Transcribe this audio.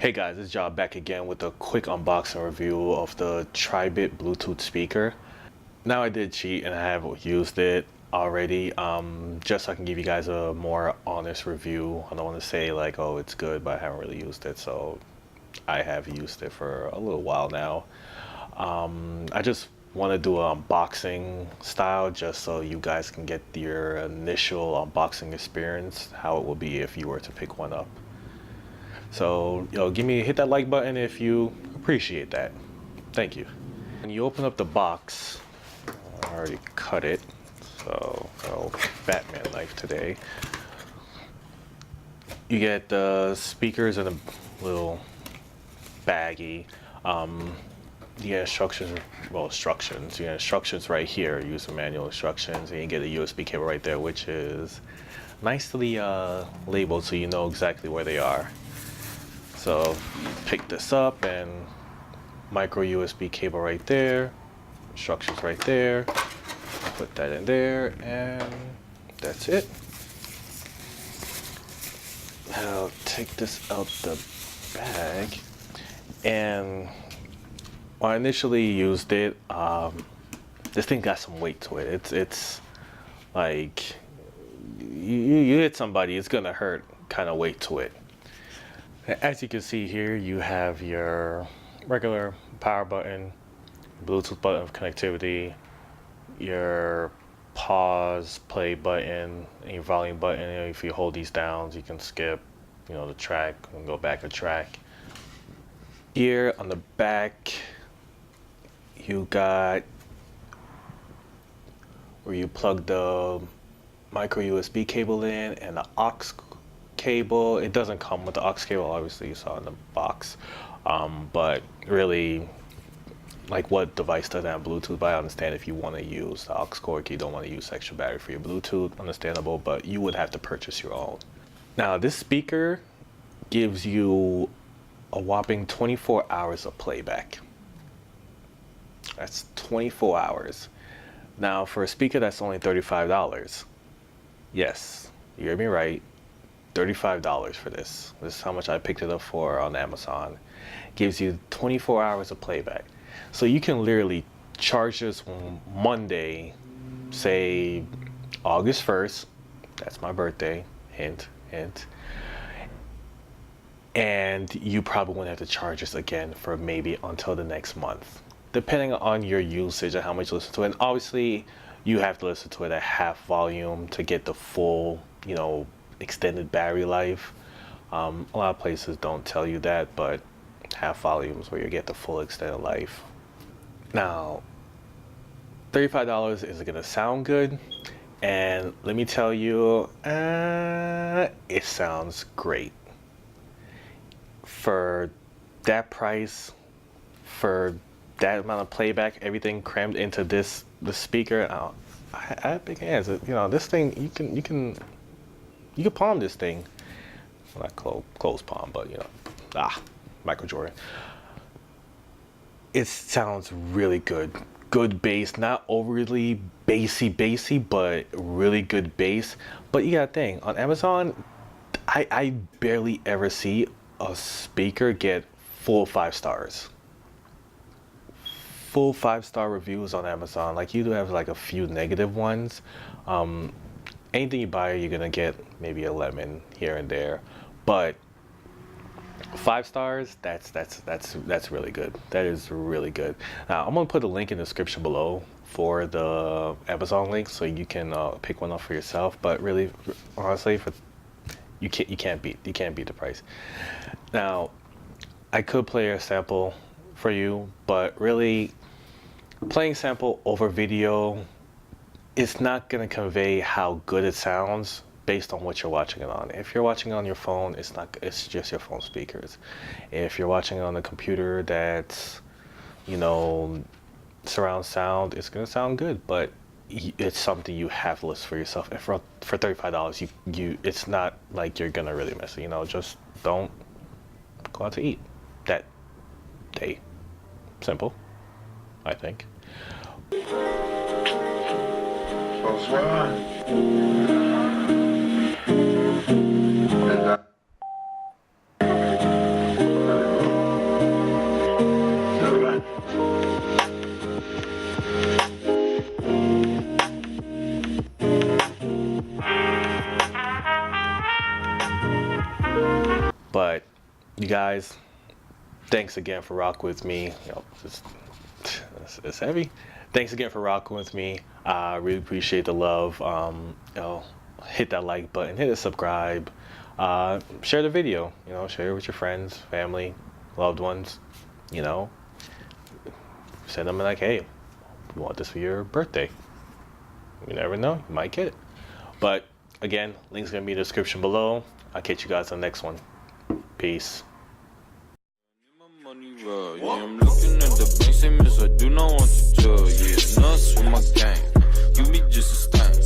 Hey guys, it's Job back again with a quick unboxing review of the Tribit Bluetooth speaker. Now I did cheat and I have used it already, just so I can give you guys a more honest review. I don't want to say like, oh, it's good, but I haven't really used it, so I have used it for a little while now. I just want to do an unboxing style just so you guys can get your initial unboxing experience, how it would be if you were to pick one up. So, hit that like button if you appreciate that. Thank you. When you open up the box, I already cut it, so Batman knife today. You get the speakers in a little baggie. You get instructions, You get instructions right here, use the manual instructions, and you get a USB cable right there, which is nicely labeled so you know exactly where they are. So pick this up and micro USB cable right there, instructions right there, put that in there, and that's it. I'll take this out the bag, and when I initially used it, this thing got some weight to it. It's like you hit somebody, it's gonna hurt kind of weight to it. As you can see here, you have your regular power button, Bluetooth button of connectivity, your pause play button, and your volume button. If you hold these down, you can skip, the track and go back a track. Here on the back, you got where you plug the micro USB cable in and the aux cable. It doesn't come with the aux cable, obviously you saw in the box, but really, like, what device doesn't have Bluetooth? But I understand if you want to use the aux cord, you don't want to use extra battery for your Bluetooth, understandable, but you would have to purchase your own. Now this speaker gives you a whopping 24 hours of playback. That's 24 hours. Now for a speaker that's only $35, yes, you heard me right, $35 for this. This is how much I picked it up for on Amazon. Gives you 24 hours of playback. So you can literally charge this on Monday, say August 1st. That's my birthday, hint, hint. And you probably won't have to charge this again for maybe until the next month, depending on your usage and how much you listen to it. And obviously you have to listen to it at half volume to get the full, extended battery life. A lot of places don't tell you that, but half volumes where you get the full extended life. Now, $35 is gonna sound good, and let me tell you, it sounds great. For that price, for that amount of playback, everything crammed into the speaker, I have big hands. This thing, you can palm this thing. Well, not close palm, but Michael Jordan. It sounds really good. Good bass, not overly bassy, but really good bass. But you gotta think, on Amazon, I barely ever see a speaker get full 5 stars. Full 5-star reviews on Amazon. Like, you do have like a few negative ones. Anything you buy, you're gonna get maybe a lemon here and there, but 5 stars, that's really good. That is really good. Now I'm gonna put a link in the description below for the Amazon link so you can pick one up for yourself. But really, honestly, you can't beat the price. Now I could play a sample for you, but really, playing sample over video, it's not going to convey how good it sounds based on what you're watching it on. If you're watching it on your phone, it's just your phone speakers. If you're watching it on a computer that's, surround sound, it's going to sound good, but it's something you have to listen for yourself. And for $35, it's not like you're going to really miss it. Just don't go out to eat that day. Simple, I think. you guys, thanks again for rocking with me. It's heavy. Thanks again for rocking with me. I really appreciate the love. Hit that like button, hit the subscribe, share the video. Share it with your friends, family, loved ones. Send them like, hey, you want this for your birthday? You never know, you might get it. But again, link's gonna be in the description below. I'll catch you guys on the next one. Peace. Yeah, I'm looking at the bank, same as I do not want to tell. Yeah, nuts with my gang, give me just a stain.